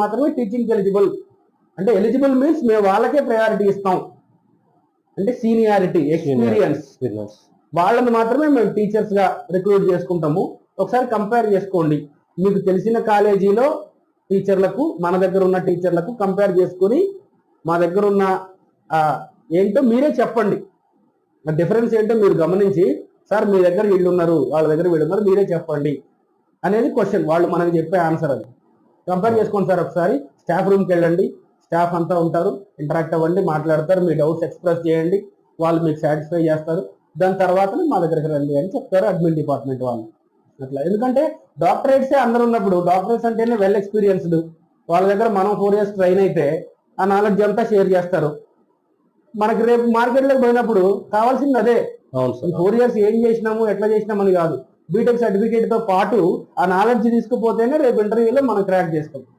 మాత్రమే teaching eligible. అంటే eligible means మేము వాళ్ళకే ప్రయారిటీ ఇస్తాం. అంటే సీనియారిటీ, ఎక్స్పీరియన్స్, వాళ్ళని మాత్రమే మేము టీచర్స్ గా రిక్రూట్ చేసుకుంటాము. ఒకసారి కంపేర్ చేసుకోండి. మీకు తెలిసిన కాలేజీలో టీచర్లకు మన దగ్గర ఉన్న టీచర్లకు కంపేర్ చేసుకుని మా దగ్గర ఉన్న ఏంటో మీరే చెప్పండి. డిఫరెన్స్ ఏంటో మీరు గమనించి, సార్ మీ దగ్గర వీళ్ళు ఉన్నారు, వాళ్ళ దగ్గర వీళ్ళు ఉన్నారు, మీరే చెప్పండి అనేది క్వశ్చన్. వాళ్ళు మనకి చెప్పే ఆన్సర్ అది. కంపేర్ చేసుకోండి సార్. ఒకసారి స్టాఫ్ రూమ్కి వెళ్ళండి, స్టాఫ్ అంతా ఉంటారు, ఇంటరాక్ట్ అవ్వండి, మాట్లాడతారు, మీ డౌట్స్ ఎక్స్ప్రెస్ చేయండి, వాళ్ళు మీకు సాటిస్ఫై చేస్తారు. దాని తర్వాత మా దగ్గరికి రండి అని చెప్తారు అడ్మిన్ డిపార్ట్మెంట్ వాళ్ళు. అట్లా. ఎందుకంటే డాక్టరేట్సే అందరు ఉన్నప్పుడు, డాక్టరేట్స్ అంటేనే వెల్ ఎక్స్పీరియన్స్డ్, వాళ్ళ దగ్గర మనం 4 years ట్రైన్ అయితే ఆ నాలెడ్జ్ అంతా షేర్ చేస్తారు. మనకి రేపు మార్కెట్లోకి పోయినప్పుడు కావాల్సింది అదే. 4 years ఏం చేసినాము, ఎట్లా చేసినామని కాదు, బీటెక్ సర్టిఫికేట్ తో పాటు ఆ నాలెడ్జ్ తీసుకుపోతేనే రేపు ఇంటర్వ్యూలో మనం క్రాక్ చేస్తాం.